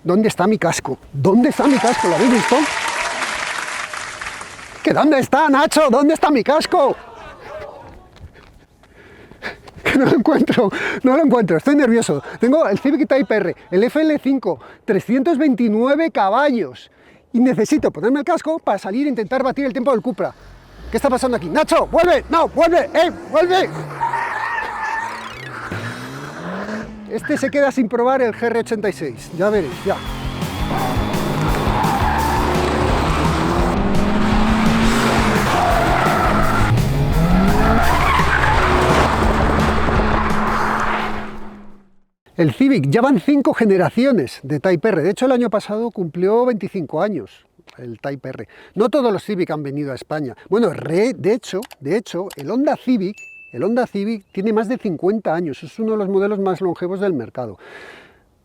¿Dónde está mi casco? ¿Dónde está mi casco? ¿Lo habéis visto? ¿Que dónde está, Nacho? ¿Dónde está mi casco? Que no lo encuentro, no lo encuentro, estoy nervioso. Tengo el Civic Type R, el FL5, 329 caballos. Y necesito ponerme el casco para salir e intentar batir el tiempo del Cupra. ¿Qué está pasando aquí? ¡Nacho, vuelve! ¡No, vuelve! ¡Vuelve! Este se queda sin probar el GR86, ya veréis, ya. El Civic, ya van 5 generaciones de Type R. De hecho, el año pasado cumplió 25 años el Type R. No todos los Civic han venido a España. Bueno, de hecho, el Honda Civic tiene más de 50 años. Es uno de los modelos más longevos del mercado.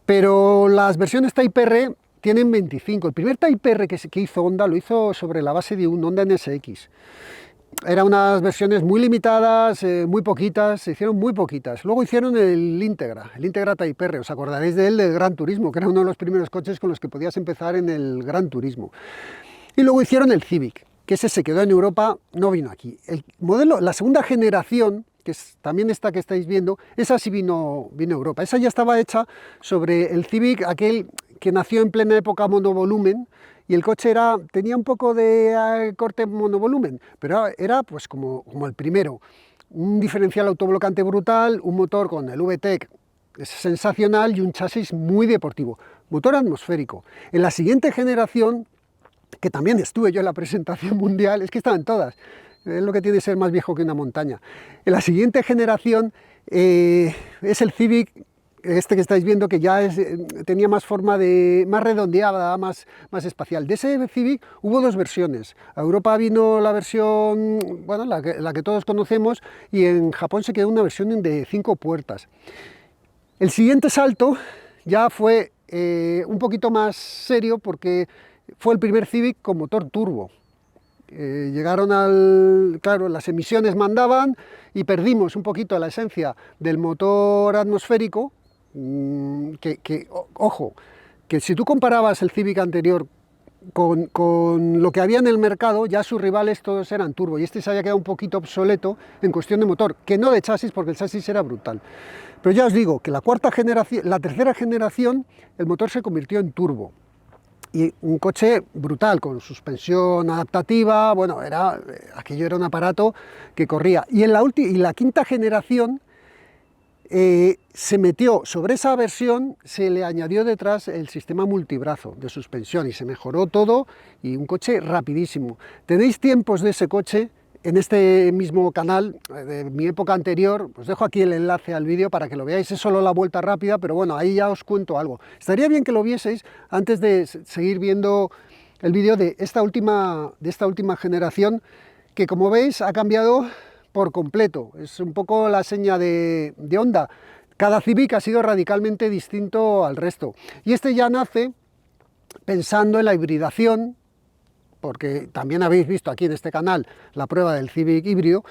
Pero las versiones Type R tienen 25. El primer Type R que hizo Honda lo hizo sobre la base de un Honda NSX. Eran unas versiones muy limitadas, muy poquitas, se hicieron muy poquitas. Luego hicieron el Integra Type R, os acordaréis de él, del Gran Turismo, que era uno de los primeros coches con los que podías empezar en el Gran Turismo. Y luego hicieron el Civic, que ese se quedó en Europa, no vino aquí. El modelo, la segunda generación, que es también esta que estáis viendo, esa sí vino a Europa. Esa ya estaba hecha sobre el Civic, aquel que nació en plena época monovolumen, y el coche tenía un poco de corte monovolumen, pero era pues como el primero. Un diferencial autoblocante brutal, un motor con el VTEC sensacional y un chasis muy deportivo. Motor atmosférico. En la siguiente generación, que también estuve yo en la presentación mundial, es que estaban todas, es lo que tiene ser más viejo que una montaña. En la siguiente generación es el Civic, este que estáis viendo, que ya tenía más forma más redondeada, más espacial. De ese Civic hubo 2 versiones. A Europa vino la versión, bueno, la que todos conocemos, y en Japón se quedó una versión de 5 puertas. El siguiente salto ya fue un poquito más serio, porque fue el primer Civic con motor turbo. Llegaron claro, las emisiones mandaban y perdimos un poquito la esencia del motor atmosférico. Ojo, que si tú comparabas el Civic anterior con lo que había en el mercado, ya sus rivales todos eran turbo, y este se había quedado un poquito obsoleto en cuestión de motor, que no de chasis, porque el chasis era brutal. Pero ya os digo que la tercera generación, el motor se convirtió en turbo, y un coche brutal, con suspensión adaptativa, bueno, aquello era un aparato que corría. Y en la quinta generación, se metió sobre esa versión, se le añadió detrás el sistema multibrazo de suspensión y se mejoró todo, y un coche rapidísimo. Tenéis tiempos de ese coche en este mismo canal de mi época anterior, os dejo aquí el enlace al vídeo para que lo veáis. Es solo la vuelta rápida, pero bueno, ahí ya os cuento algo. Estaría bien que lo vieseis antes de seguir viendo el vídeo de esta última generación, que como veis ha cambiado por completo. Es un poco la seña de Honda. Cada Civic ha sido radicalmente distinto al resto. Y este ya nace pensando en la hibridación, porque también habéis visto aquí en este canal la prueba del Civic híbrido,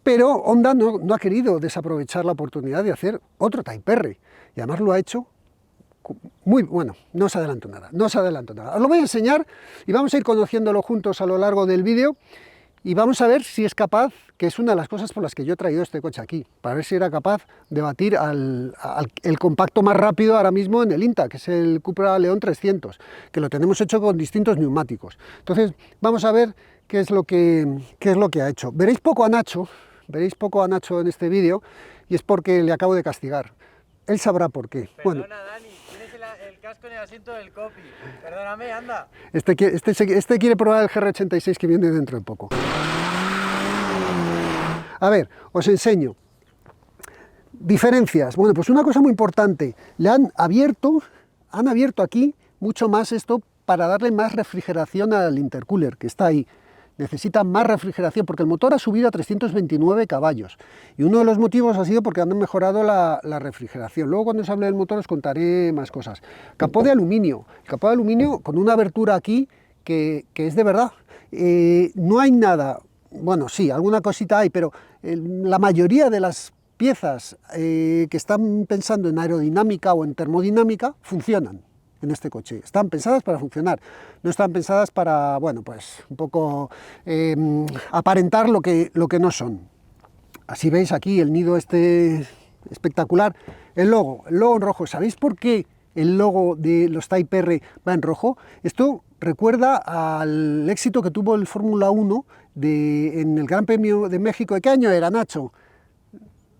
pero Honda no ha querido desaprovechar la oportunidad de hacer otro Type R. Y además lo ha hecho muy bueno. No os adelanto nada, Os lo voy a enseñar y vamos a ir conociéndolo juntos a lo largo del vídeo. Y vamos a ver si es capaz, que es una de las cosas por las que yo he traído este coche aquí, para ver si era capaz de batir el compacto más rápido ahora mismo en el INTA, que es el Cupra León 300, que lo tenemos hecho con distintos neumáticos. Entonces, vamos a ver qué es lo que ha hecho. Veréis poco a Nacho en este vídeo, y es porque le acabo de castigar. Él sabrá por qué. Perdona, bueno, Dani, tienes el casco en el asiento del copy. Perdóname, anda. Este quiere probar el GR86 que viene dentro de poco. A ver, os enseño. Diferencias. Bueno, pues una cosa muy importante. Le han abierto aquí mucho más esto para darle más refrigeración al intercooler, que está ahí. Necesita más refrigeración porque el motor ha subido a 329 caballos, y uno de los motivos ha sido porque han mejorado la refrigeración. Luego, cuando os hable del motor, os contaré más cosas. Capó de aluminio con una abertura aquí que es de verdad. No hay nada, bueno, sí, alguna cosita hay, pero la mayoría de las piezas que están pensando en aerodinámica o en termodinámica funcionan. en este coche. Están pensadas para funcionar, no están pensadas para, bueno, pues un poco aparentar lo que no son. Así veis aquí el nido este espectacular. El logo en rojo. ¿Sabéis por qué el logo de los Type R va en rojo? Esto recuerda al éxito que tuvo el Fórmula 1 en el Gran Premio de México. ¿De qué año era, Nacho?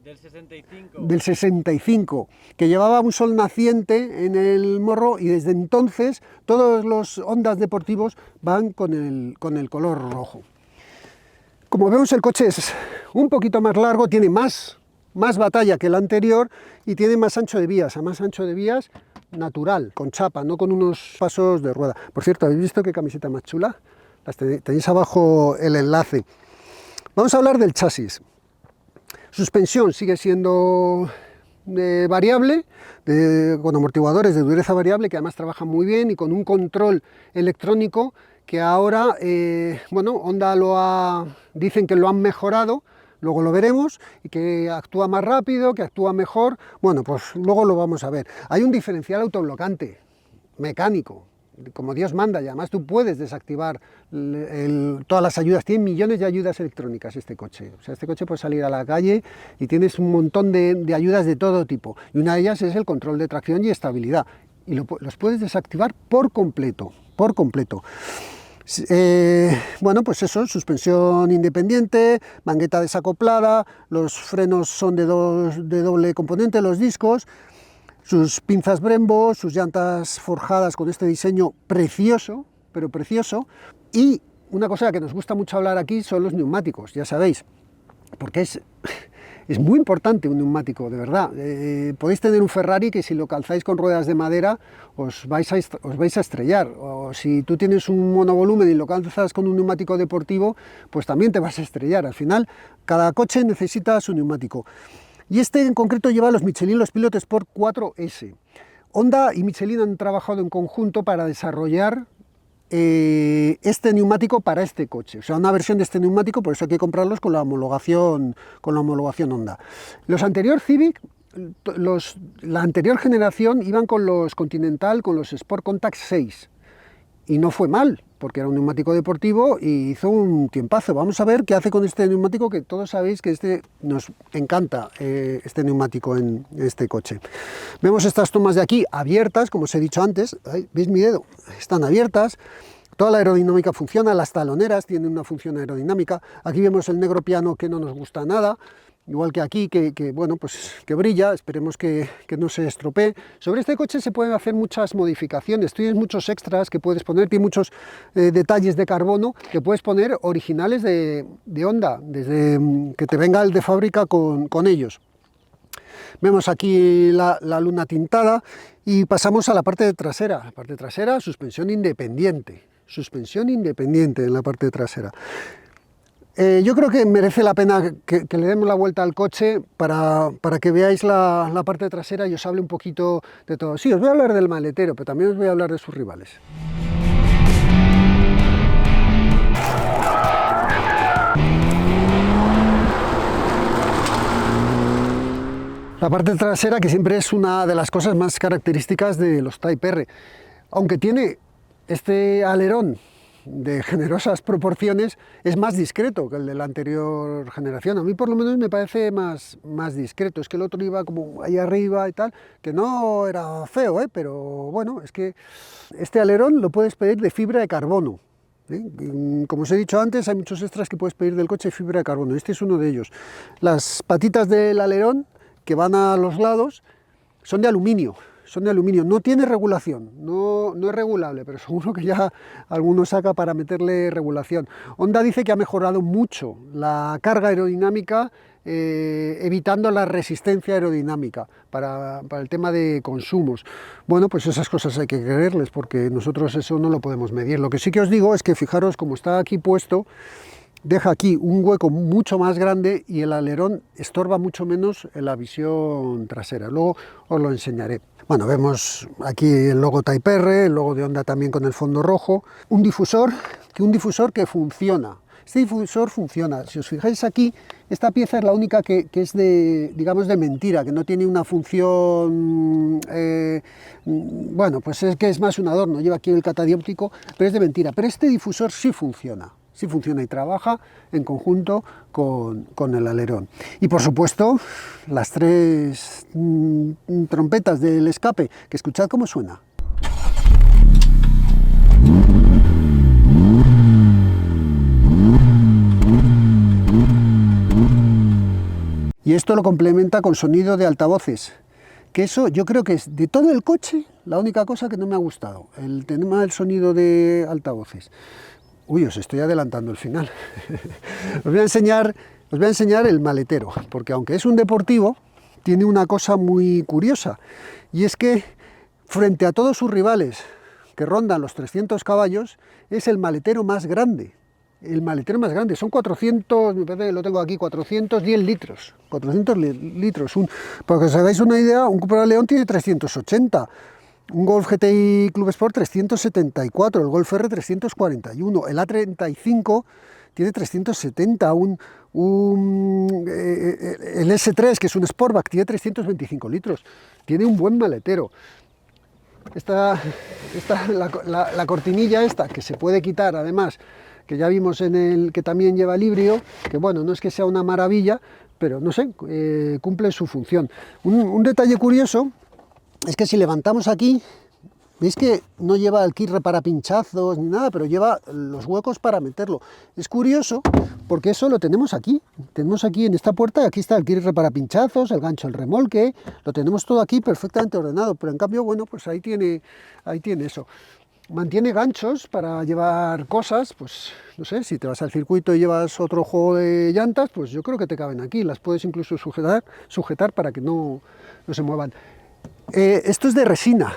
Del 65. Del 65, que llevaba un sol naciente en el morro, y desde entonces todos los Hondas deportivos van con el color rojo. Como vemos, el coche es un poquito más largo, tiene más batalla que el anterior y tiene más ancho de vías, natural, con chapa, no con unos pasos de rueda. Por cierto, ¿habéis visto qué camiseta más chula? Tenéis abajo el enlace. Vamos a hablar del chasis. Suspensión sigue siendo variable, con amortiguadores de dureza variable, que además trabajan muy bien, y con un control electrónico que ahora, bueno, Honda dicen que lo han mejorado, luego lo veremos, y que actúa más rápido, que actúa mejor. Bueno, pues luego lo vamos a ver. Hay un diferencial autoblocante mecánico, como Dios manda, y además tú puedes desactivar todas las ayudas. Tiene millones de ayudas electrónicas este coche. O sea, este coche puede salir a la calle y tienes un montón de ayudas de todo tipo, y una de ellas es el control de tracción y estabilidad, y los puedes desactivar por completo. Bueno, pues eso, suspensión independiente, mangueta desacoplada, los frenos son de doble componente, los discos, sus pinzas Brembo, sus llantas forjadas con este diseño precioso, pero precioso. Y una cosa que nos gusta mucho hablar aquí son los neumáticos, ya sabéis, porque es muy importante un neumático, de verdad. Podéis tener un Ferrari que si lo calzáis con ruedas de madera os vais a estrellar, o si tú tienes un monovolumen y lo calzas con un neumático deportivo, pues también te vas a estrellar. Al final, cada coche necesita su neumático. Y este en concreto lleva los Michelin, los Pilot Sport 4S. Honda y Michelin han trabajado en conjunto para desarrollar este neumático para este coche, o sea, una versión de este neumático, por eso hay que comprarlos con la homologación Honda. Los anterior Civic, la anterior generación, iban con los Continental, con los Sport Contact 6, y no fue mal, porque era un neumático deportivo y hizo un tiempazo. Vamos a ver qué hace con este neumático, que todos sabéis que nos encanta, este neumático en este coche. Vemos estas tomas de aquí abiertas, como os he dicho antes. ¿Veis mi dedo? Están abiertas. Toda la aerodinámica funciona, las taloneras tienen una función aerodinámica. Aquí vemos el negro piano, que no nos gusta nada, igual que aquí, bueno, pues que brilla. Esperemos que no se estropee. Sobre este coche se pueden hacer muchas modificaciones, tienes muchos extras que puedes poner, tiene muchos detalles de carbono que puedes poner originales de Honda, desde que te venga el de fábrica con ellos. Vemos aquí la luna tintada y pasamos a la parte trasera. La parte trasera, suspensión independiente en la parte trasera. Yo creo que merece la pena que le demos la vuelta al coche para que veáis la parte trasera y os hable un poquito de todo. Sí, os voy a hablar del maletero, pero también os voy a hablar de sus rivales. La parte trasera, que siempre es una de las cosas más características de los Type R, aunque tiene este alerón de generosas proporciones, es más discreto que el de la anterior generación. A mí por lo menos me parece más discreto. Es que el otro iba como ahí arriba y tal, que no era feo, pero bueno, es que este alerón lo puedes pedir de fibra de carbono. Como os he dicho antes, hay muchos extras que puedes pedir del coche de fibra de carbono. Este es uno de ellos. Las patitas del alerón que van a los lados son de aluminio. No tiene regulación, no es regulable, pero seguro que ya alguno saca para meterle regulación. Honda dice que ha mejorado mucho la carga aerodinámica, evitando la resistencia aerodinámica para el tema de consumos. Bueno, pues esas cosas hay que creerles, porque nosotros eso no lo podemos medir. Lo que sí que os digo es que fijaros cómo está aquí puesto, deja aquí un hueco mucho más grande y el alerón estorba mucho menos en la visión trasera. Luego os lo enseñaré. Bueno, vemos aquí el logo Type R, el logo de Honda también con el fondo rojo, un difusor que funciona. Este difusor funciona. Si os fijáis aquí, esta pieza es la única que es de, digamos, de mentira, que no tiene una función, bueno, pues es que es más un adorno, lleva aquí el catadióptico, pero es de mentira. Pero este difusor sí funciona y trabaja en conjunto con el alerón. Y por supuesto, las 3 trompetas del escape, que escuchad cómo suena. Y esto lo complementa con sonido de altavoces, que eso yo creo que es de todo el coche la única cosa que no me ha gustado, el tema del sonido de altavoces. Uy, os estoy adelantando el final. Os voy a enseñar el maletero, porque aunque es un deportivo, tiene una cosa muy curiosa, y es que frente a todos sus rivales que rondan los 300 caballos, es el maletero más grande. El maletero más grande, son 400, me parece que lo tengo aquí, 410 litros. 400 litros. Para que os hagáis una idea, un Cupra León tiene 380. Un Golf GTI Club Sport 374, el Golf R 341, el A35 tiene 370, el S3, que es un Sportback, tiene 325 litros. Tiene un buen maletero. La cortinilla esta, que se puede quitar además, que ya vimos en el que también lleva librio, que bueno, no es que sea una maravilla, pero no sé, cumple su función. Un detalle curioso es que si levantamos aquí, veis que no lleva el kit repara pinchazos ni nada, pero lleva los huecos para meterlo. Es curioso porque eso lo tenemos aquí en esta puerta, y aquí está el kit repara pinchazos, el gancho, el remolque, lo tenemos todo aquí perfectamente ordenado, pero en cambio, bueno, pues ahí tiene eso. Mantiene ganchos para llevar cosas, pues no sé, si te vas al circuito y llevas otro juego de llantas, pues yo creo que te caben aquí, las puedes incluso sujetar para que no se muevan. Esto es de resina,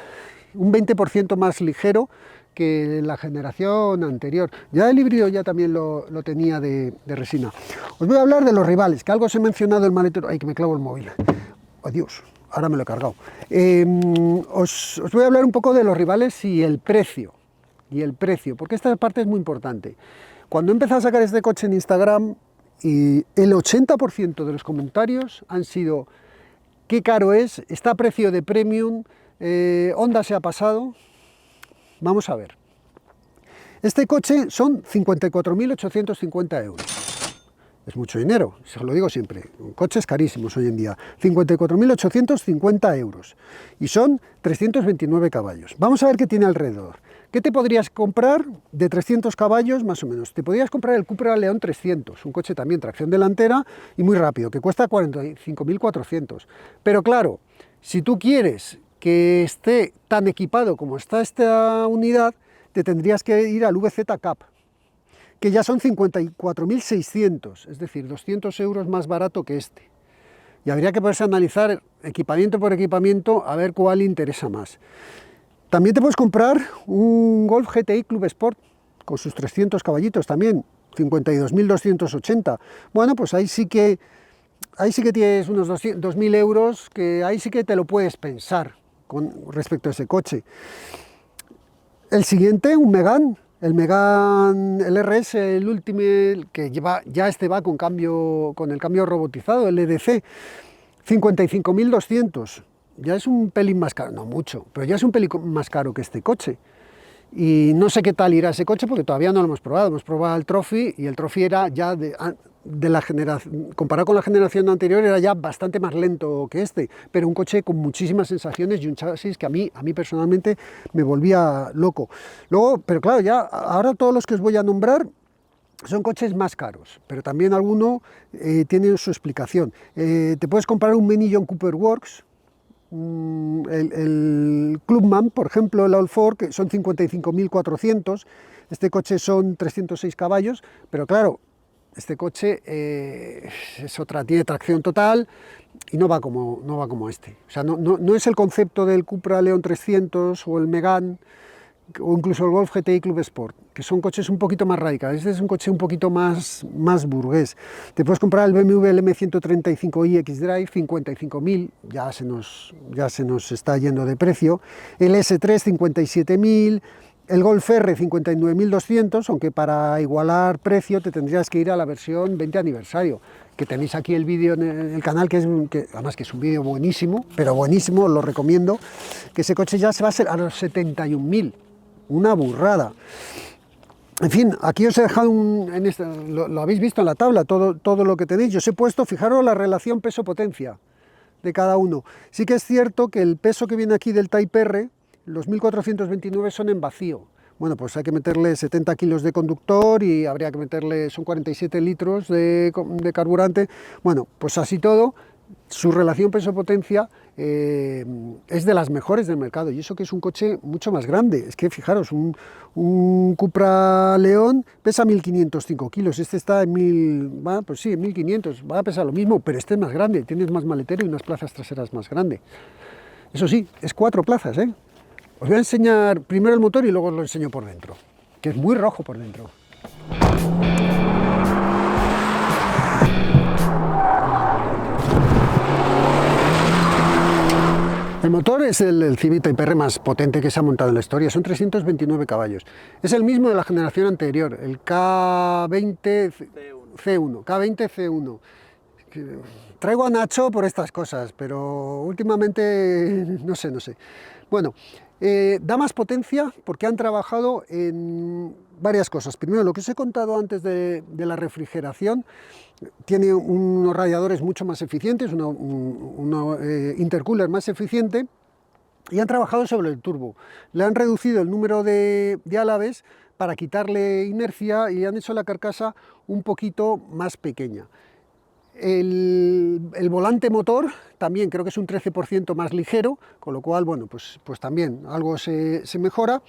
un 20% más ligero que la generación anterior. Ya el híbrido ya también lo tenía de resina. Os voy a hablar de los rivales, que algo os he mencionado el maletero. Ay, que me clavo el móvil. Adiós. Ahora me lo he cargado. Os voy a hablar un poco de los rivales y el precio, porque esta parte es muy importante. Cuando he empezado a sacar este coche en Instagram, y el 80% de los comentarios han sido: qué caro es, está a precio de premium, Honda se ha pasado. Vamos a ver. Este coche son 54.850 euros. Es mucho dinero, se lo digo siempre, coches carísimos hoy en día, 54.850 euros, y son 329 caballos. Vamos a ver qué tiene alrededor. ¿Qué te podrías comprar de 300 caballos más o menos? Te podrías comprar el Cupra León 300, un coche también tracción delantera y muy rápido, que cuesta 45.400. Pero claro, si tú quieres que esté tan equipado como está esta unidad, te tendrías que ir al VZ Cap, que ya son 54.600, es decir, 200 euros más barato que este. Y habría que poderse analizar equipamiento por equipamiento a ver cuál interesa más. También te puedes comprar un Golf GTI Club Sport con sus 300 caballitos también, 52.280. Bueno, pues ahí sí que tienes unos 2.000 euros, que ahí sí que te lo puedes pensar con respecto a ese coche. El siguiente, un Megane. El Megane, el RS, el Ultimate, que lleva, ya va con el cambio robotizado, el EDC, 55.200. Ya es un pelín más caro, no mucho, pero ya es un pelín más caro que este coche. Y no sé qué tal irá ese coche porque todavía no lo hemos probado. Hemos probado el Trophy y el Trophy era ya de la generación, comparado con la generación anterior, era ya bastante más lento que este, pero un coche con muchísimas sensaciones y un chasis que a mí personalmente me volvía loco. Luego, pero claro, ya ahora todos los que os voy a nombrar son coches más caros, pero también alguno tiene su explicación. Te puedes comprar un Mini John Cooper Works, el Clubman, por ejemplo, el All 4, que son 55.400. Este coche son 306 caballos, pero claro, este coche tiene tracción total y no va como este. O sea, no es el concepto del Cupra León 300 o el Megane o incluso el Golf GTI Club Sport, que son coches un poquito más radicales. Este es un coche un poquito más burgués. Te puedes comprar el BMW M135i X-Drive, 55.000, ya se nos está yendo de precio. El S3, 57.000. El Golf R 59.200, aunque para igualar precio te tendrías que ir a la versión 20 aniversario, que tenéis aquí el vídeo en el canal, además que es un vídeo buenísimo, pero buenísimo, os lo recomiendo, que ese coche ya se va a los 71.000, una burrada. En fin, aquí os he dejado, lo habéis visto en la tabla, todo lo que tenéis. Yo os he puesto, fijaros la relación peso-potencia de cada uno. Sí que es cierto que el peso que viene aquí del Type R, los 1429 son en vacío. Bueno, pues hay que meterle 70 kilos de conductor y habría que meterle, son 47 litros de carburante. Bueno, pues así todo, su relación peso-potencia es de las mejores del mercado, y eso que es un coche mucho más grande. Es que fijaros, un Cupra León pesa 1.505 kilos, este está en 1.000, pues sí, en 1.500, va a pesar lo mismo, pero este es más grande, tienes más maletero y unas plazas traseras más grandes. Eso sí, es 4 plazas, ¿eh? Os voy a enseñar primero el motor y luego os lo enseño por dentro, que es muy rojo por dentro. El motor es el Civic Type R más potente que se ha montado en la historia, son 329 caballos. Es el mismo de la generación anterior, el K20 C1, K20 C1. Traigo a Nacho por estas cosas, pero últimamente no sé. Bueno, da más potencia porque han trabajado en varias cosas. Primero, lo que os he contado antes de la refrigeración, tiene unos radiadores mucho más eficientes, un intercooler más eficiente, y han trabajado sobre el turbo. Le han reducido el número de álabes para quitarle inercia y han hecho la carcasa un poquito más pequeña. El volante motor también creo que es un 13% más ligero, con lo cual, bueno, pues también algo se mejora.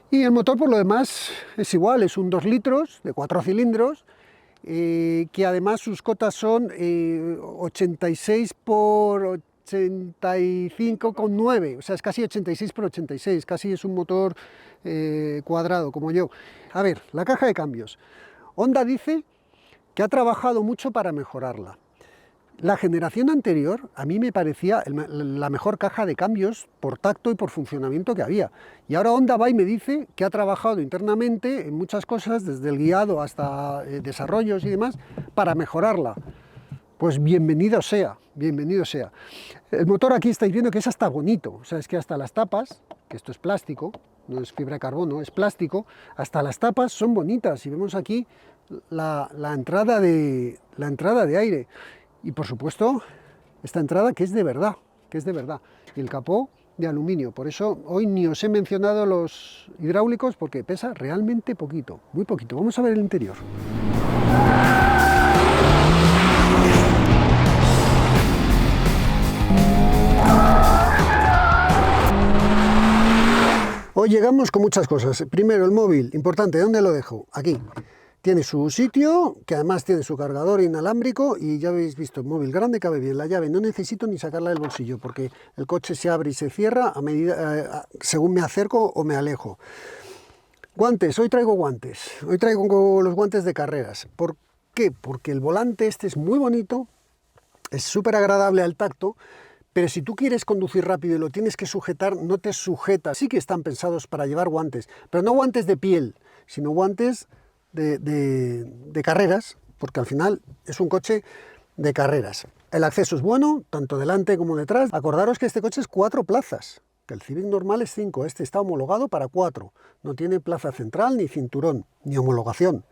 Y el motor, por lo demás, es igual, es un 2 litros de 4 cilindros, que además sus cotas son 86 por 85,9, o sea, es casi 86 por 86, casi es un motor cuadrado, como yo. A ver, la caja de cambios. Honda dice que ha trabajado mucho para mejorarla. La generación anterior a mí me parecía la mejor caja de cambios por tacto y por funcionamiento que había. Y ahora Honda va y me dice que ha trabajado internamente en muchas cosas, desde el guiado hasta desarrollos y demás, para mejorarla. Pues bienvenido sea, bienvenido sea. El motor aquí estáis viendo que es hasta bonito, o sea, es que hasta las tapas, que esto es plástico, no es fibra de carbono, es plástico, hasta las tapas son bonitas, y vemos aquí la entrada de aire. Y por supuesto, esta entrada que es de verdad, y el capó de aluminio. Por eso hoy ni os he mencionado los hidráulicos porque pesa realmente poquito, muy poquito. Vamos a ver el interior. Hoy llegamos con muchas cosas. Primero, el móvil, importante, ¿dónde lo dejo? Aquí. Tiene su sitio, que además tiene su cargador inalámbrico, y ya habéis visto, el móvil grande, cabe bien. La llave no necesito ni sacarla del bolsillo, porque el coche se abre y se cierra a medida, según me acerco o me alejo. Guantes, hoy traigo guantes. Hoy traigo los guantes de carreras. ¿Por qué? Porque el volante este es muy bonito, es súper agradable al tacto, pero si tú quieres conducir rápido y lo tienes que sujetar, no te sujeta. Sí que están pensados para llevar guantes, pero no guantes de piel, sino guantes de carreras, porque al final es un coche de carreras. El acceso es bueno, tanto delante como detrás. Acordaros que este coche es 4 plazas, que el Civic normal es 5, este está homologado para 4. No tiene plaza central, ni cinturón, ni homologación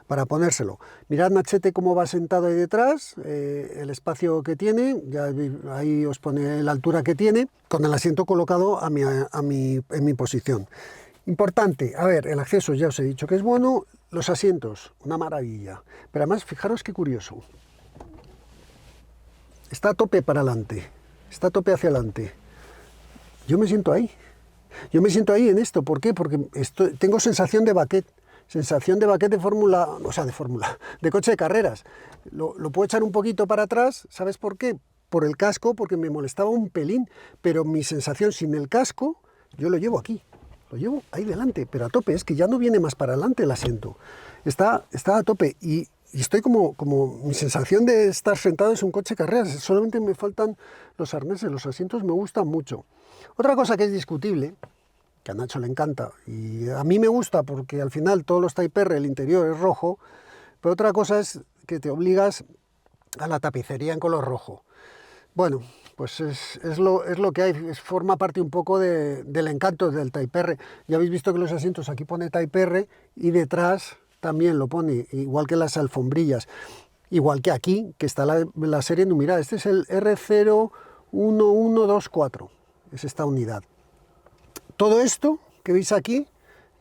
para ponérselo. Mirad, machete, cómo va sentado ahí detrás, el espacio que tiene, ya ahí os pone la altura que tiene, con el asiento colocado en mi posición. Importante, a ver, el acceso ya os he dicho que es bueno, los asientos, una maravilla, pero además fijaros qué curioso, está a tope para adelante, está a tope hacia adelante. Yo me siento ahí en esto. ¿Por qué? Porque tengo sensación de baquet de fórmula, o sea, de coche de carreras. Lo puedo echar un poquito para atrás, ¿sabes por qué? Por el casco, porque me molestaba un pelín, pero mi sensación sin el casco, yo lo llevo aquí. Lo llevo ahí delante, pero a tope, es que ya no viene más para adelante el asiento. Está a tope y estoy como mi sensación de estar sentado es un coche de carreras, solamente me faltan los arneses, los asientos me gustan mucho. Otra cosa que es discutible, que a Nacho le encanta, y a mí me gusta porque al final todos los Type R, el interior es rojo, pero otra cosa es que te obligas a la tapicería en color rojo. Bueno, pues es lo que hay, forma parte un poco del encanto del Type R. Ya habéis visto que los asientos aquí pone Type R y detrás también lo pone, igual que las alfombrillas, igual que aquí, que está la serie numerada. Este es el R01124, es esta unidad. Todo esto que veis aquí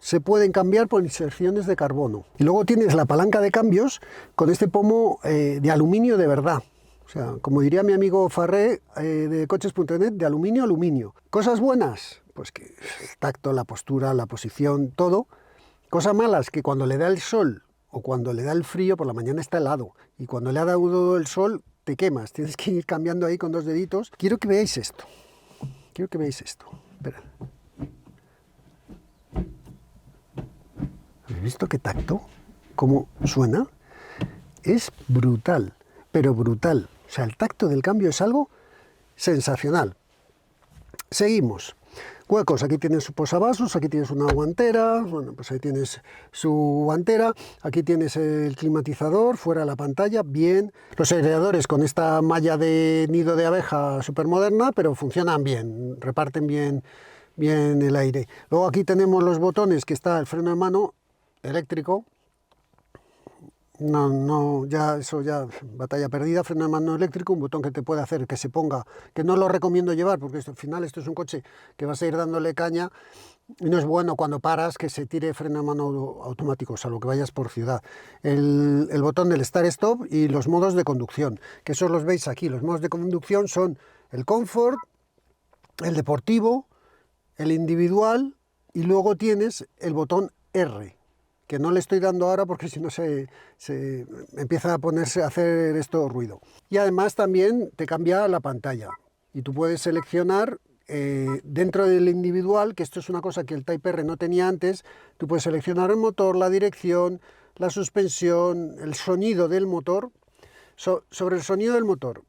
se pueden cambiar por inserciones de carbono. Y luego tienes la palanca de cambios con este pomo de aluminio de verdad. O sea, como diría mi amigo Farré de coches.net, de aluminio a aluminio. Cosas buenas, pues que el tacto, la postura, la posición, todo. Cosas malas, que cuando le da el sol o cuando le da el frío, por la mañana está helado. Y cuando le ha dado el sol, te quemas. Tienes que ir cambiando ahí con 2 deditos. Quiero que veáis esto. Quiero que veáis esto. Espera. ¿Habéis visto qué tacto? ¿Cómo suena? Es brutal, pero brutal. O sea, el tacto del cambio es algo sensacional. Seguimos. Huecos, aquí tienes su posavasos, aquí tienes una guantera, bueno, pues ahí tienes su guantera, aquí tienes el climatizador, fuera de la pantalla, bien. Los aireadores con esta malla de nido de abeja súper moderna, pero funcionan bien, reparten bien el aire. Luego aquí tenemos los botones, que está el freno de mano eléctrico. No, ya eso ya, batalla perdida, freno de mano eléctrico, un botón que te puede hacer que se ponga, que no lo recomiendo llevar, porque al final esto es un coche que vas a ir dándole caña, y no es bueno cuando paras que se tire freno de mano automático, o sea, lo que vayas por ciudad. El botón del Start-Stop y los modos de conducción, que esos los veis aquí. Los modos de conducción son el Comfort, el Deportivo, el Individual, y luego tienes el botón R, que no le estoy dando ahora porque si no se empieza a ponerse a hacer esto ruido. Y además también te cambia la pantalla y tú puedes seleccionar dentro del individual, que esto es una cosa que el Type R no tenía antes, tú puedes seleccionar el motor, la dirección, la suspensión, el sonido del motor. Sobre el sonido del motor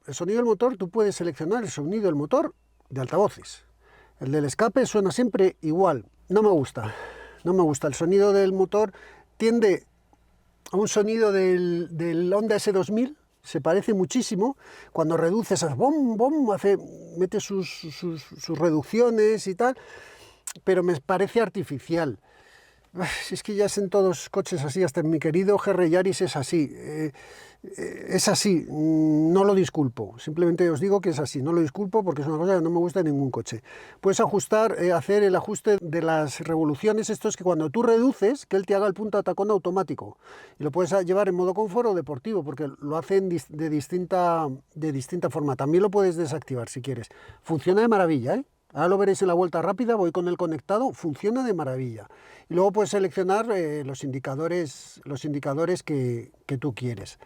tú puedes seleccionar el sonido del motor de altavoces. El del escape suena siempre igual. No me gusta el sonido del motor, tiende a un sonido del Honda S2000, se parece muchísimo. Cuando reduces, bom, bom, mete sus reducciones y tal, pero me parece artificial. Si es que ya es en todos los coches así, hasta en mi querido GR Yaris es así. Es así, no lo disculpo, simplemente os digo que es así, no lo disculpo porque es una cosa que no me gusta en ningún coche. Puedes ajustar, hacer el ajuste de las revoluciones, esto es que cuando tú reduces, que él te haga el punto a tacón automático, y lo puedes llevar en modo confort o deportivo, porque lo hacen de distinta forma. También lo puedes desactivar si quieres. Funciona de maravilla, ¿eh? Ahora lo veréis en la vuelta rápida, voy con el conectado, funciona de maravilla. Y luego puedes seleccionar los indicadores que tú quieres.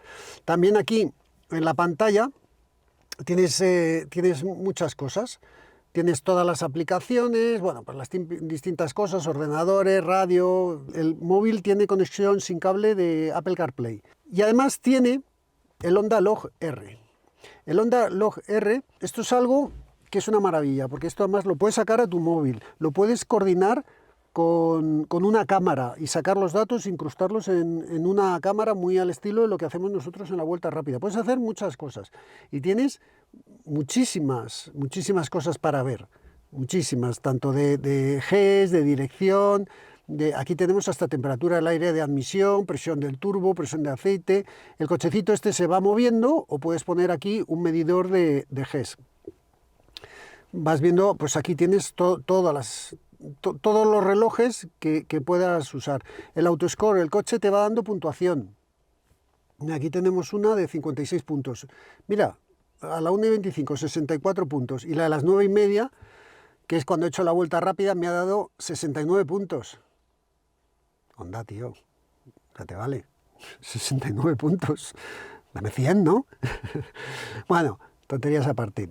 También aquí en la pantalla tienes muchas cosas. Tienes todas las aplicaciones, bueno, pues las distintas cosas, ordenadores, radio. El móvil tiene conexión sin cable de Apple CarPlay. Y además tiene el Honda Log R. El Honda Log R, esto es algo que es una maravilla, porque esto además lo puedes sacar a tu móvil, lo puedes coordinar con una cámara y sacar los datos, incrustarlos en una cámara muy al estilo de lo que hacemos nosotros en la vuelta rápida. Puedes hacer muchas cosas y tienes muchísimas cosas para ver, muchísimas, tanto de GES, de dirección, aquí tenemos hasta temperatura del aire de admisión, presión del turbo, presión de aceite. El cochecito este se va moviendo o puedes poner aquí un medidor de GES. Vas viendo, pues aquí tienes todos los relojes que puedas usar. El autoscore, el coche te va dando puntuación. Aquí tenemos una de 56 puntos. Mira, a la 1:25, 64 puntos. Y la de las 9:30, que es cuando he hecho la vuelta rápida, me ha dado 69 puntos. Onda, tío, ya te vale. 69 puntos. Dame 100, ¿no? Bueno, tonterías aparte.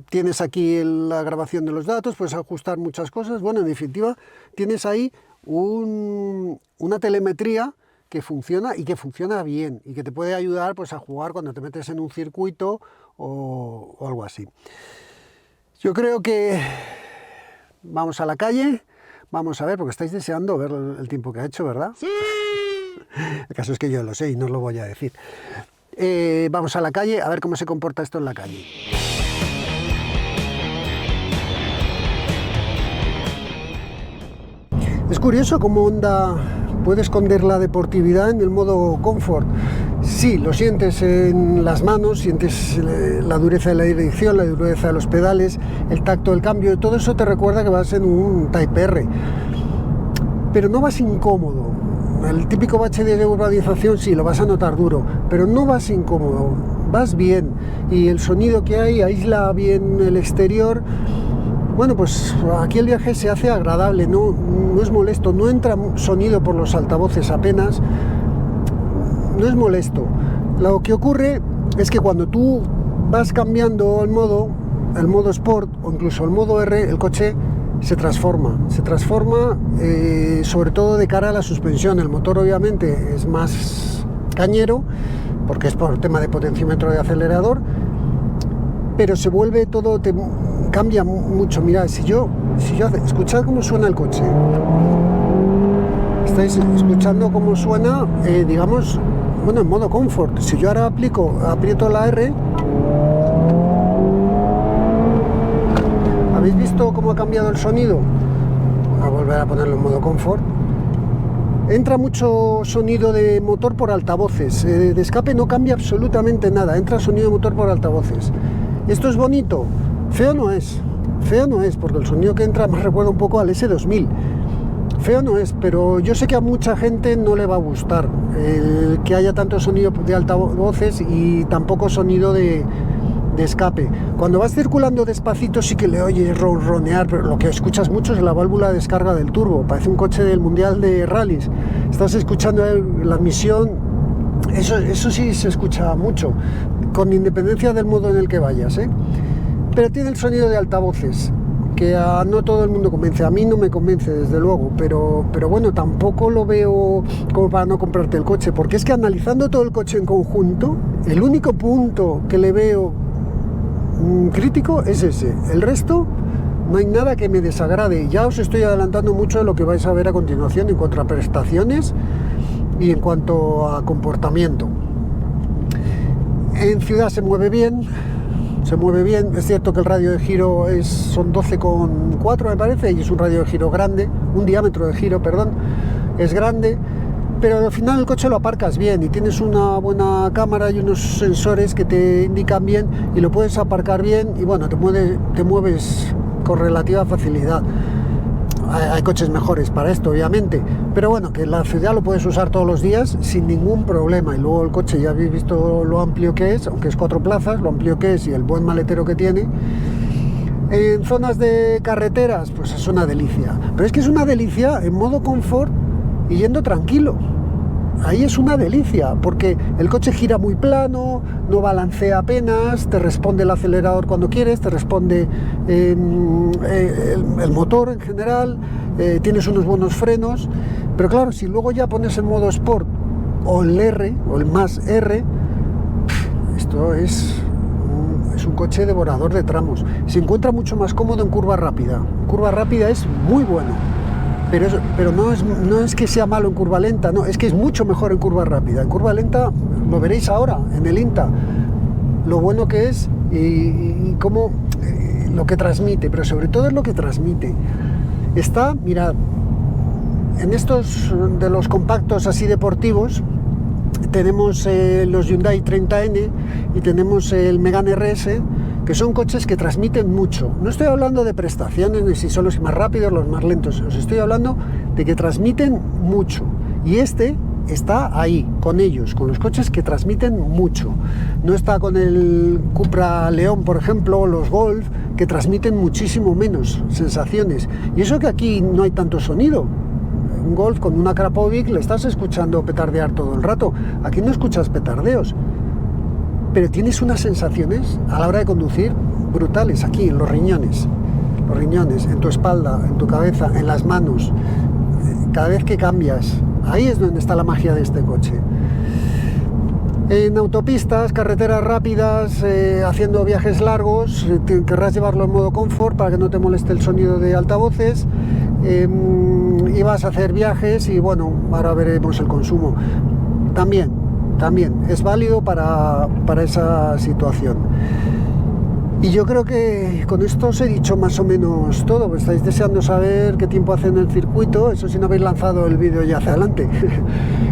Tienes aquí la grabación de los datos, puedes ajustar muchas cosas. Bueno, en definitiva, tienes ahí una telemetría que funciona y que funciona bien y que te puede ayudar pues, a jugar cuando te metes en un circuito o algo así. Yo creo que vamos a la calle, vamos a ver, porque estáis deseando ver el tiempo que ha hecho, ¿verdad? ¡Sí! El caso es que yo lo sé y no os lo voy a decir. Vamos a la calle a ver cómo se comporta esto en la calle. Es curioso cómo Honda puede esconder la deportividad en el modo comfort. Sí, lo sientes en las manos, sientes la dureza de la dirección, la dureza de los pedales, el tacto del cambio, todo eso te recuerda que vas en un Type R. Pero no vas incómodo. El típico bache de urbanización sí, lo vas a notar duro, pero no vas incómodo, vas bien. Y el sonido que hay aísla bien el exterior. Bueno, pues aquí el viaje se hace agradable, no es molesto, no entra sonido por los altavoces apenas, no es molesto. Lo que ocurre es que cuando tú vas cambiando el modo Sport o incluso el modo R, el coche se transforma sobre todo de cara a la suspensión. El motor obviamente es más cañero porque es por tema de potenciómetro de acelerador, pero se vuelve todo, cambia mucho. Mirad, si yo escuchad cómo suena el coche. Estáis escuchando cómo suena, digamos, bueno, en modo comfort. Si yo ahora aprieto la R, ¿habéis visto cómo ha cambiado el sonido? Voy a volver a ponerlo en modo confort. Entra mucho sonido de motor por altavoces. De escape no cambia absolutamente nada. Entra sonido de motor por altavoces. ¿Esto es bonito? Feo no es, porque el sonido que entra me recuerda un poco al S2000. Feo no es, pero yo sé que a mucha gente no le va a gustar el que haya tanto sonido de altavoces y tampoco sonido de escape. Cuando vas circulando despacito sí que le oyes ronronear, pero lo que escuchas mucho es la válvula de descarga del turbo. Parece un coche del Mundial de Rallys. Estás escuchando la admisión, eso sí se escucha mucho, con independencia del modo en el que vayas, ¿eh? Pero tiene el sonido de altavoces, que a no todo el mundo convence. A mí no me convence, desde luego, pero bueno, tampoco lo veo como para no comprarte el coche, porque es que analizando todo el coche en conjunto, el único punto que le veo crítico es ese. El resto, no hay nada que me desagrade. Ya os estoy adelantando mucho de lo que vais a ver a continuación en cuanto a prestaciones y en cuanto a comportamiento. En ciudad se mueve bien, es cierto que el radio de giro son 12,4 me parece, y es un radio de giro grande, un diámetro de giro, perdón, es grande, pero al final el coche lo aparcas bien y tienes una buena cámara y unos sensores que te indican bien y lo puedes aparcar bien y bueno, te mueves con relativa facilidad. Hay coches mejores para esto, obviamente, pero bueno, que en la ciudad lo puedes usar todos los días sin ningún problema. Y luego el coche, ya habéis visto lo amplio que es, aunque es 4 plazas, lo amplio que es y el buen maletero que tiene. En zonas de carreteras, pues es una delicia. Pero es que es una delicia en modo confort y yendo tranquilo. Ahí es una delicia, porque el coche gira muy plano, no balancea apenas, te responde el acelerador cuando quieres, te responde el motor en general, tienes unos buenos frenos, pero claro, si luego ya pones en modo Sport o el R, o el más R, esto es un coche devorador de tramos. Se encuentra mucho más cómodo en curva rápida. Curva rápida es muy bueno. Pero no es que sea malo en curva lenta, no, es que es mucho mejor en curva rápida. En curva lenta, lo veréis ahora, en el INTA, lo bueno que es y cómo lo que transmite, pero sobre todo es lo que transmite. Mirad, en estos de los compactos así deportivos, tenemos los Hyundai 30N y tenemos el Megane RS, que son coches que transmiten mucho. No estoy hablando de prestaciones, ni si son los más rápidos, los más lentos. Os estoy hablando de que transmiten mucho. Y este está ahí, con ellos, con los coches que transmiten mucho. No está con el Cupra León, por ejemplo, o los Golf, que transmiten muchísimo menos sensaciones. Y eso que aquí no hay tanto sonido. Un Golf con una Krapovic le estás escuchando petardear todo el rato. Aquí no escuchas petardeos, pero tienes unas sensaciones a la hora de conducir brutales aquí en los riñones, en tu espalda, en tu cabeza, en las manos, cada vez que cambias. Ahí es donde está la magia de este coche. En autopistas, carreteras rápidas, haciendo viajes largos, querrás llevarlo en modo confort para que no te moleste el sonido de altavoces. Y vas a hacer viajes y bueno, ahora veremos el consumo. También es válido para esa situación. Y yo creo que con esto os he dicho más o menos todo, pues estáis deseando saber qué tiempo hace en el circuito, eso si no habéis lanzado el vídeo ya hacia adelante.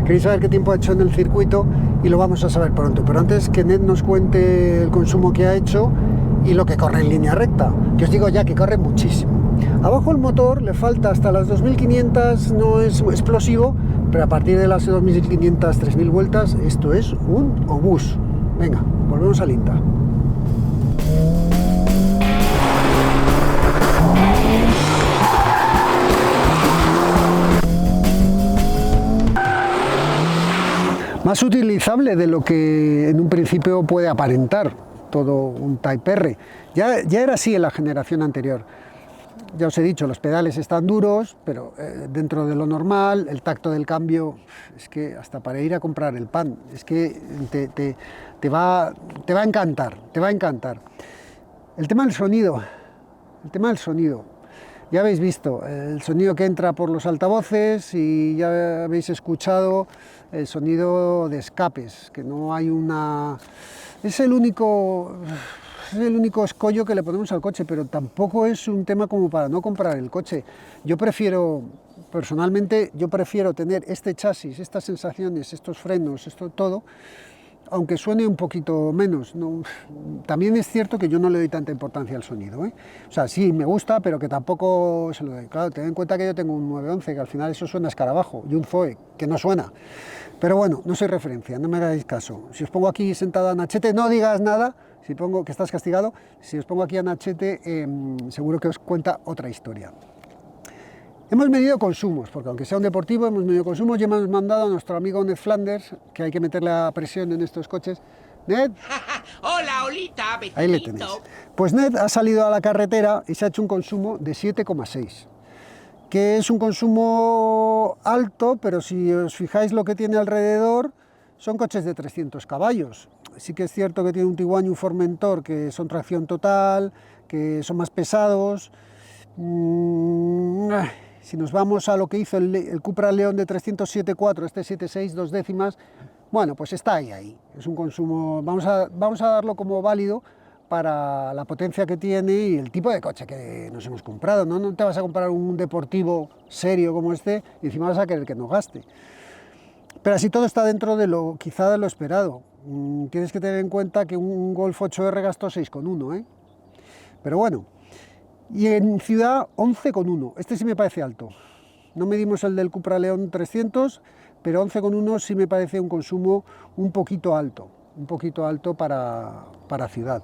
Queréis saber qué tiempo ha hecho en el circuito y lo vamos a saber pronto, pero antes que Ned nos cuente el consumo que ha hecho y lo que corre en línea recta, que os digo ya que corre muchísimo. Abajo el motor le falta hasta las 2500, no es explosivo, pero a partir de las 2500, 3000 vueltas, esto es un obús. Venga, volvemos al INTA. Más utilizable de lo que en un principio puede aparentar todo un Type R. Ya era así en la generación anterior. Ya os he dicho, los pedales están duros, pero dentro de lo normal, el tacto del cambio, es que hasta para ir a comprar el pan, es que te va a encantar, te va a encantar. El tema del sonido, ya habéis visto el sonido que entra por los altavoces y ya habéis escuchado el sonido de escapes, que no hay una... Es el único escollo que le ponemos al coche, pero tampoco es un tema como para no comprar el coche. Personalmente, yo prefiero tener este chasis, estas sensaciones, estos frenos, esto todo, aunque suene un poquito menos. ¿No? También es cierto que yo no le doy tanta importancia al sonido, ¿eh? O sea, sí, me gusta, pero que tampoco se lo doy. Claro, ten en cuenta que yo tengo un 911, que al final eso suena a escarabajo, y un Zoe, que no suena. Pero bueno, no soy referencia, no me hagáis caso. Si os pongo aquí sentada a Nachete, no digas nada, si pongo que estás castigado, si os pongo aquí a Nachete, seguro que os cuenta otra historia. Hemos medido consumos, porque aunque sea un deportivo, hemos medido consumos y hemos mandado a nuestro amigo Ned Flanders, que hay que meterle a presión en estos coches. Ned. Hola, Olita, vecinito. Ahí le tenéis. Pues Ned ha salido a la carretera y se ha hecho un consumo de 7,6, que es un consumo alto, pero si os fijáis lo que tiene alrededor, son coches de 300 caballos. Sí que es cierto que tiene un Tiguan y un Formentor que son tracción total, que son más pesados. Si nos vamos a lo que hizo el Cupra León de 307.4, este 7.6, 2 décimas, bueno, pues está ahí. Es un consumo, vamos a darlo como válido para la potencia que tiene y el tipo de coche que nos hemos comprado. No te vas a comprar un deportivo serio como este y encima vas a querer que no gaste. Pero así todo está dentro de lo, quizá de lo esperado. Tienes que tener en cuenta que un Golf 8R gastó 6,1, ¿eh? Pero bueno. Y en ciudad 11,1, este sí me parece alto. No medimos el del Cupra León 300, pero 11,1 sí me parece un consumo un poquito alto para ciudad.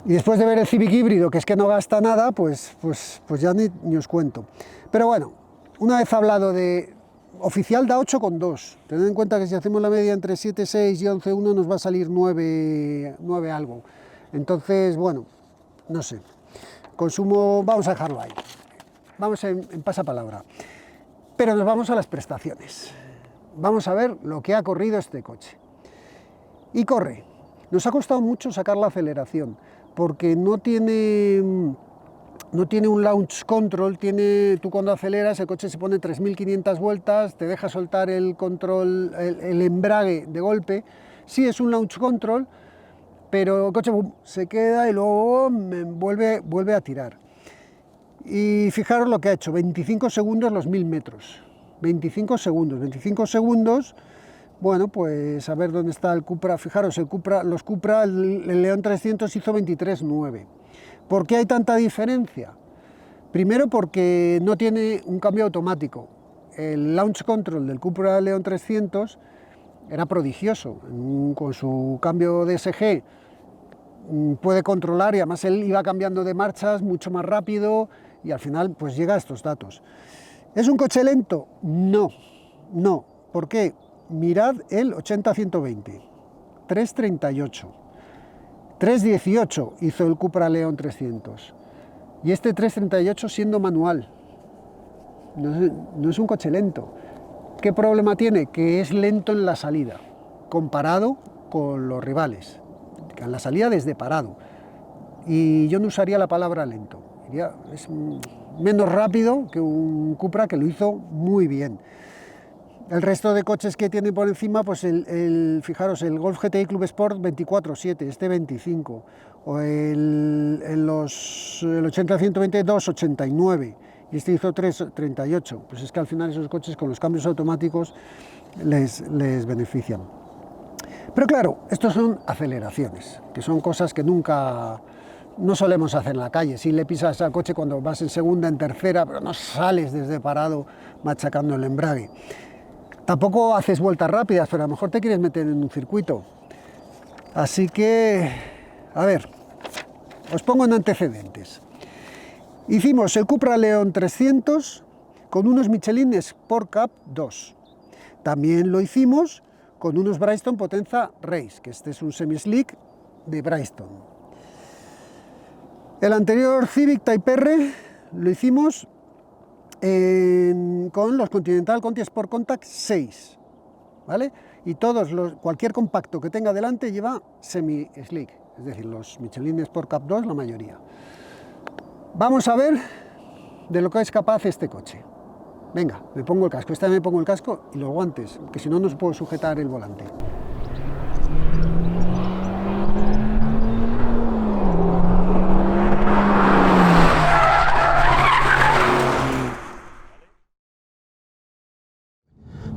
Y después de ver el Civic híbrido, que es que no gasta nada, pues ya ni os cuento. Pero bueno, una vez hablado de oficial da 8,2. Tened en cuenta que si hacemos la media entre 7,6 y 11,1 nos va a salir 9 algo. Entonces, bueno, no sé. Consumo, vamos a dejarlo ahí, vamos en pasapalabra, pero nos vamos a las prestaciones, vamos a ver lo que ha corrido este coche. Y corre, nos ha costado mucho sacar la aceleración, porque no tiene un launch control, tú cuando aceleras el coche se pone 3500 vueltas, te deja soltar el control, el embrague de golpe, sí es un launch control, pero el coche se queda y luego vuelve a tirar. Y fijaros lo que ha hecho, 25 segundos los 1000 metros. 25 segundos, bueno, pues a ver dónde está el Cupra. Fijaros, los Cupra, el León 300 hizo 23,9. ¿Por qué hay tanta diferencia? Primero porque no tiene un cambio automático. El launch control del Cupra León 300 era prodigioso, con su cambio de DSG puede controlar y además él iba cambiando de marchas mucho más rápido y al final pues llega a estos datos. ¿Es un coche lento? No. ¿Por qué? Mirad el 80-120, 3,38, 3,18 hizo el Cupra León 300 y este 3,38 siendo manual. No es un coche lento. ¿Qué problema tiene? Que es lento en la salida. comparado con los rivales, en la salida desde parado. Y yo no usaría la palabra lento, es menos rápido que un Cupra, que lo hizo muy bien. El resto de coches que tiene por encima, pues fijaros, el Golf GTI Club Sport 24/7, este 25, o el 80-120 2,89, y este hizo 3,38. Pues es que al final esos coches con los cambios automáticos les benefician. Pero claro, estos son aceleraciones, que son cosas que nunca... no solemos hacer en la calle. Si le pisas al coche cuando vas en segunda, en tercera, pero no sales desde parado machacando el embrague. Tampoco haces vueltas rápidas, pero a lo mejor te quieres meter en un circuito. Así que, a ver, os pongo en antecedentes. Hicimos el Cupra León 300 con unos Michelin Sport Cup 2. También lo hicimos con unos Bridgestone Potenza Race, que este es un semi-slick de Bridgestone. El anterior Civic Type R lo hicimos con los Continental Conti Sport Contact 6, ¿vale? Y cualquier compacto que tenga delante lleva semi-slick, es decir, los Michelin Sport Cup 2 la mayoría. Vamos a ver de lo que es capaz este coche. Venga, me pongo el casco, esta vez me pongo el casco y los guantes, que si no, no se puede sujetar el volante.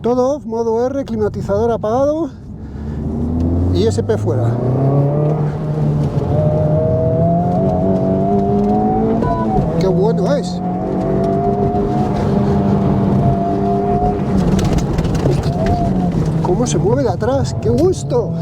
Todo off, modo R, climatizador apagado y SP fuera. ¡Qué bueno es! ¿Cómo se mueve de atrás? ¡Qué gusto!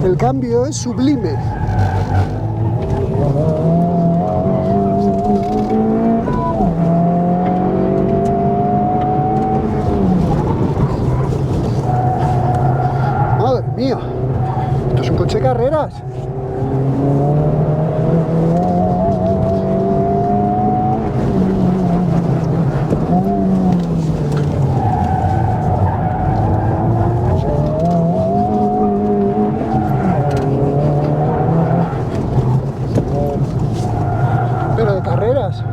El cambio es sublime. Madre mía, esto es un coche de carreras. Pero de carreras.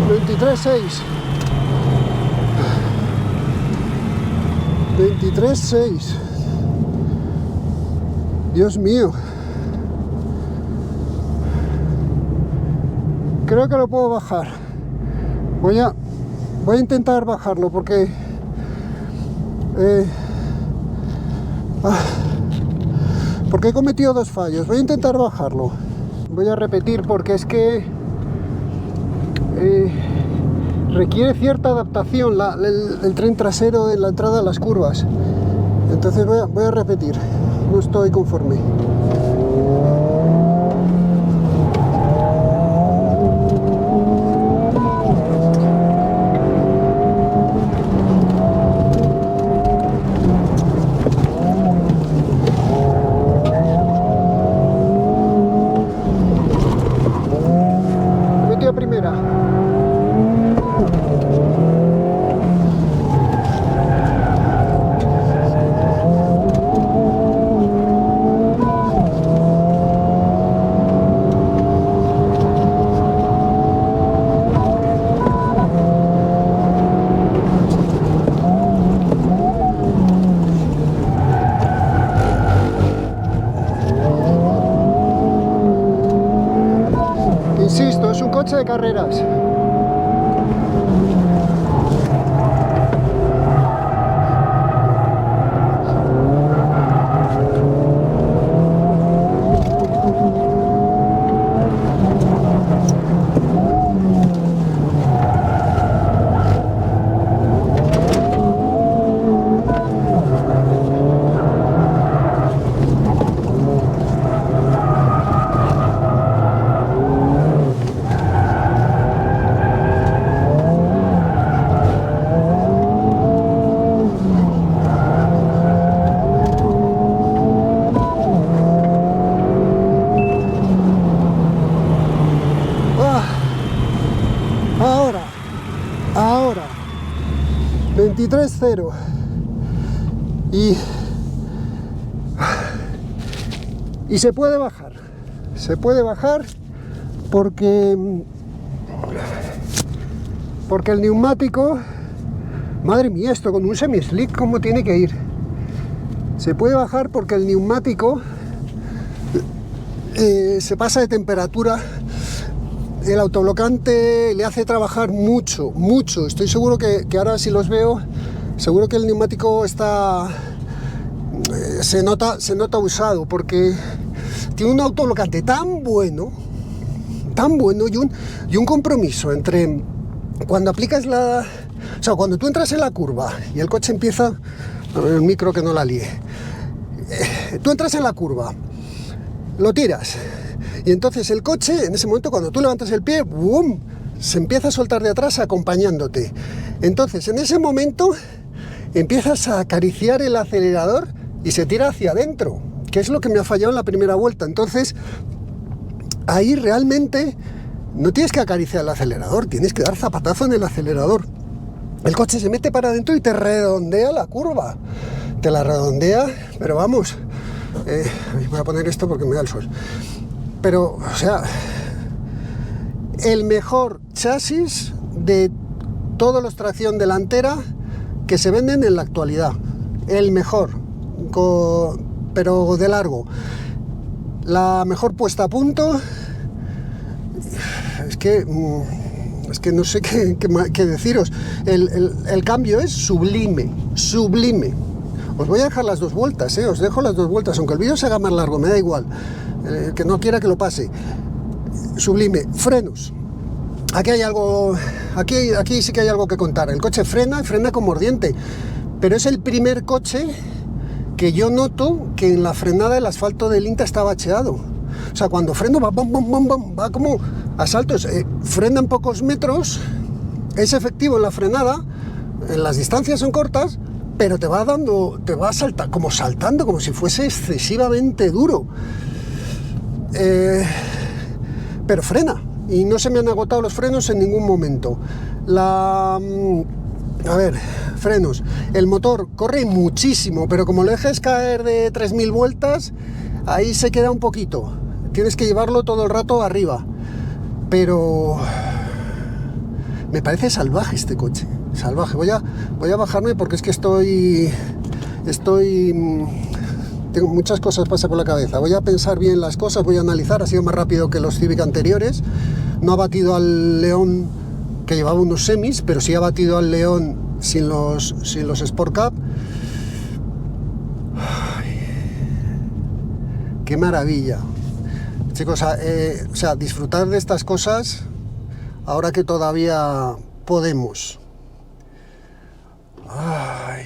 $23,6. $23,6. Dios mío. Creo que lo puedo bajar. Voy a intentar bajarlo porque he cometido dos fallos. Voy a intentar bajarlo. Voy a repetir porque es que requiere cierta adaptación el tren trasero en la entrada a las curvas. Entonces voy a repetir. No estoy conforme. Primera. Insisto, es un coche de carreras. 23.0 y se puede bajar porque el neumático, madre mía, esto con un semi-slick cómo tiene que ir. Se puede bajar porque el neumático se pasa de temperatura. El autoblocante le hace trabajar mucho. Estoy seguro que ahora si los veo, seguro que el neumático está se nota usado, porque tiene un autoblocante tan bueno y un compromiso entre cuando aplicas o sea, cuando tú entras en la curva y el coche empieza, el micro que no la líe, tú entras en la curva, lo tiras y entonces el coche, en ese momento cuando tú levantas el pie, ¡boom!, se empieza a soltar de atrás acompañándote. Entonces en ese momento empiezas a acariciar el acelerador y se tira hacia adentro, que es lo que me ha fallado en la primera vuelta. Entonces ahí realmente no tienes que acariciar el acelerador, tienes que dar zapatazo en el acelerador. El coche se mete para adentro y te redondea la curva, te la redondea, pero vamos, voy a poner esto porque me da el sol, pero o sea, el mejor chasis de todos los tracción delantera que se venden en la actualidad, el mejor, pero de largo. La mejor puesta a punto, es que no sé qué deciros. El cambio es sublime. Os voy a dejar las dos vueltas, os dejo las dos vueltas, aunque el vídeo se haga más largo, me da igual, que no quiera que lo pase. Sublime. Frenos. Aquí hay algo, aquí sí que hay algo que contar. El coche frena con mordiente, pero es el primer coche que yo noto que en la frenada el asfalto del INTA está bacheado. O sea, cuando freno va bom, bom, bom, bom, va como a saltos, frena en pocos metros, es efectivo en la frenada, en las distancias son cortas, pero te va saltando como si fuese excesivamente duro. Pero frena, y no se me han agotado los frenos en ningún momento. A ver, frenos. El motor corre muchísimo, pero como lo dejes caer de 3.000 vueltas, ahí se queda un poquito. Tienes que llevarlo todo el rato arriba. Pero me parece salvaje este coche. Salvaje. Voy a bajarme porque es que tengo muchas cosas pasan por la cabeza. Voy a pensar bien las cosas, voy a analizar. Ha sido más rápido que los Civic anteriores. No ha batido al León, que llevaba unos semis, pero sí ha batido al León sin los Sport Cup. Ay, ¡qué maravilla! Chicos, o sea, disfrutar de estas cosas ahora que todavía podemos. Ay.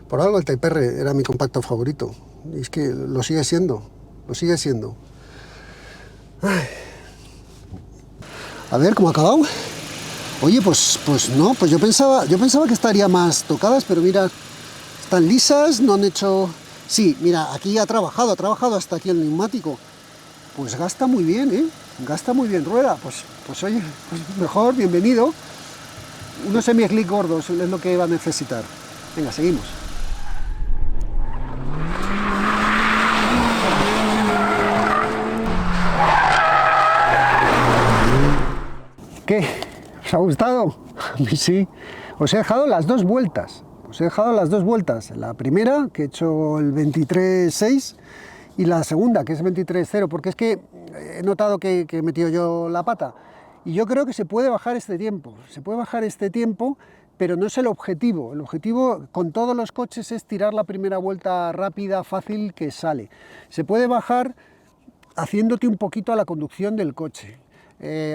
Por algo el Type R era mi compacto favorito. Y es que lo sigue siendo. Ay. A ver, ¿cómo ha acabado? Oye, pues no, pues yo pensaba que estaría más tocadas, pero mira, están lisas, no han hecho... Sí, mira, aquí ha trabajado hasta aquí el neumático. Pues gasta muy bien, gasta muy bien rueda. Pues oye, pues mejor, bienvenido. Unos semi-slick gordos es lo que va a necesitar. Venga, seguimos. ¿Qué? ¿Os ha gustado? A mí sí. Os he dejado las dos vueltas. La primera, que he hecho el 23.6, y la segunda, que es 23.0, porque es que he notado que he metido yo la pata. Y yo creo que se puede bajar este tiempo. Pero no es el objetivo. El objetivo con todos los coches es tirar la primera vuelta rápida, fácil, que sale. Se puede bajar haciéndote un poquito a la conducción del coche.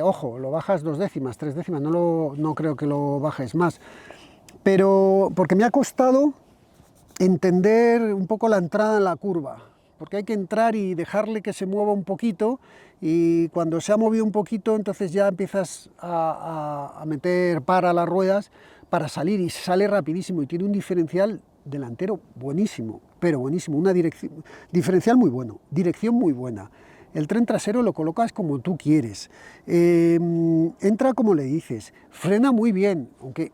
Ojo, lo bajas 2 décimas, 3 décimas, no creo que lo bajes más. Pero porque me ha costado entender un poco la entrada en la curva, porque hay que entrar y dejarle que se mueva un poquito, y cuando se ha movido un poquito, entonces ya empiezas a meter para las ruedas para salir, y sale rapidísimo, y tiene un diferencial delantero buenísimo, pero buenísimo, una diferencial muy bueno, dirección muy buena. El tren trasero lo colocas como tú quieres, entra como le dices, frena muy bien, aunque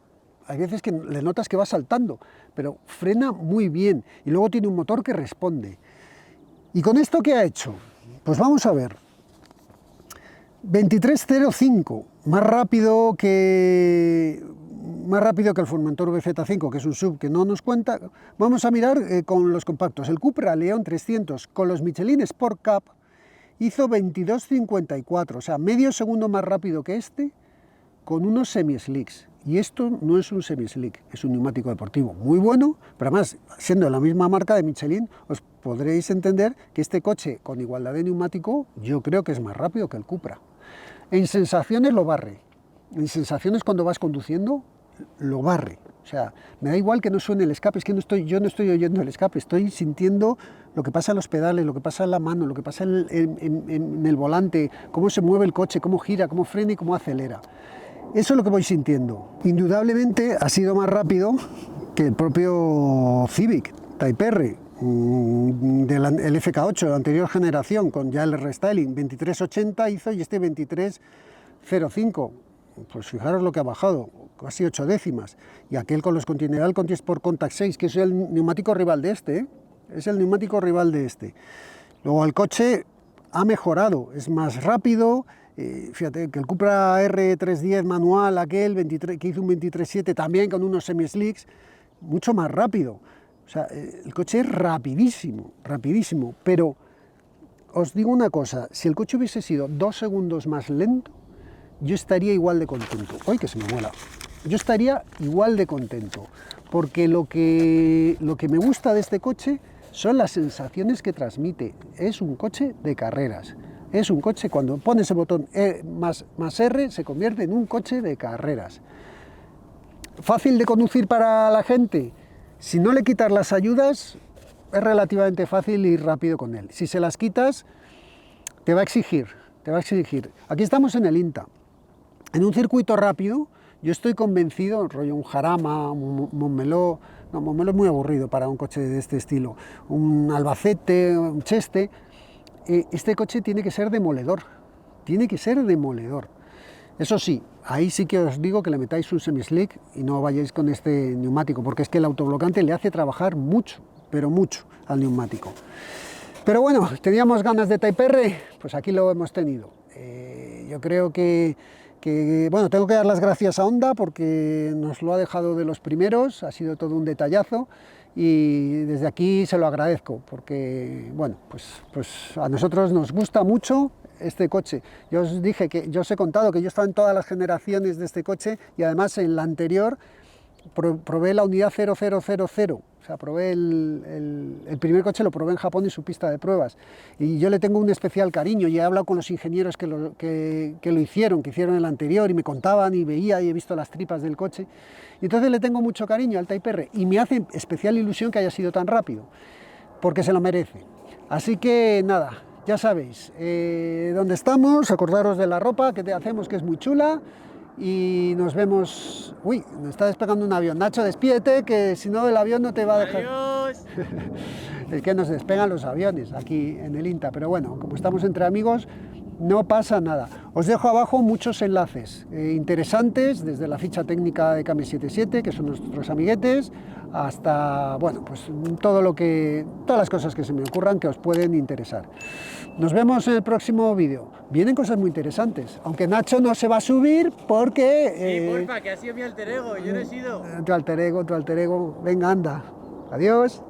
hay veces que le notas que va saltando, pero frena muy bien y luego tiene un motor que responde. ¿Y con esto qué ha hecho? Pues vamos a ver. 23.05, más rápido que el Formentor BZ5, que es un sub que no nos cuenta. Vamos a mirar con los compactos. El Cupra León 300 con los Michelin Sport Cup hizo 22.54, o sea, medio segundo más rápido que este, con unos semi-slicks. Y esto no es un semi-slick, es un neumático deportivo muy bueno, pero además, siendo la misma marca de Michelin, os podréis entender que este coche con igualdad de neumático, yo creo que es más rápido que el Cupra. En sensaciones lo barre, en sensaciones cuando vas conduciendo, lo barre. O sea, me da igual que no suene el escape, es que yo no estoy oyendo el escape, estoy sintiendo lo que pasa en los pedales, lo que pasa en la mano, lo que pasa en el volante, cómo se mueve el coche, cómo gira, cómo frena y cómo acelera. Eso es lo que voy sintiendo. Indudablemente ha sido más rápido que el propio Civic Type R, el FK8 de la anterior generación, con ya el restyling. 23.80 hizo y este 23.05. Pues fijaros lo que ha bajado, casi 8 décimas. Y aquel con los Continental Conti Sport Contact 6, que es el neumático rival de este, es el neumático rival de este. Luego el coche ha mejorado, es más rápido. Fíjate que el Cupra R310 manual, aquel que hizo un 23.7 también con unos semi-slicks, mucho más rápido. O sea, el coche es rapidísimo, rapidísimo. Pero os digo una cosa, si el coche hubiese sido 2 segundos más lento, yo estaría igual de contento. ¡Ay, que se me mola! Yo estaría igual de contento, porque lo que me gusta de este coche son las sensaciones que transmite. Es un coche de carreras. Es un coche, cuando pones el botón más R, se convierte en un coche de carreras. ¿Fácil de conducir para la gente? Si no le quitas las ayudas, es relativamente fácil ir rápido con él. Si se las quitas, te va a exigir, te va a exigir. Aquí estamos en el INTA. En un circuito rápido, yo estoy convencido, rollo un Jarama, un Montmeló, no, Montmeló es muy aburrido para un coche de este estilo, un Albacete, un Cheste. Este coche tiene que ser demoledor, tiene que ser demoledor. Eso sí, ahí sí que os digo que le metáis un semi-slick y no vayáis con este neumático, porque es que el autoblocante le hace trabajar mucho, pero mucho al neumático. Pero bueno, teníamos ganas de Type R, pues aquí lo hemos tenido. Yo creo que bueno, tengo que dar las gracias a Honda porque nos lo ha dejado de los primeros, ha sido todo un detallazo. Y desde aquí se lo agradezco porque, bueno, pues a nosotros nos gusta mucho este coche. Yo os dije que yo os he contado que yo he estado en todas las generaciones de este coche y además en la anterior probé la unidad 0000, o sea, probé el primer coche, lo probé en Japón en su pista de pruebas y yo le tengo un especial cariño y he hablado con los ingenieros que lo hicieron, que hicieron el anterior y me contaban y veía y he visto las tripas del coche y entonces le tengo mucho cariño al Type R y me hace especial ilusión que haya sido tan rápido porque se lo merece. Así que nada, ya sabéis dónde estamos, acordaros de la ropa que te hacemos que es muy chula. Y nos vemos... Uy, me está despegando un avión. Nacho, despídete, que si no el avión no te va a dejar... ¡Adiós! Es que nos despegan los aviones aquí en el INTA, pero bueno, como estamos entre amigos, no pasa nada. Os dejo abajo muchos enlaces interesantes, desde la ficha técnica de Kame77, que son nuestros amiguetes, hasta, bueno, pues todas las cosas que se me ocurran que os pueden interesar. Nos vemos en el próximo vídeo. Vienen cosas muy interesantes, aunque Nacho no se va a subir porque... Sí, porfa, que ha sido mi alter ego, yo no he sido. Tu alter ego, venga, anda. Adiós.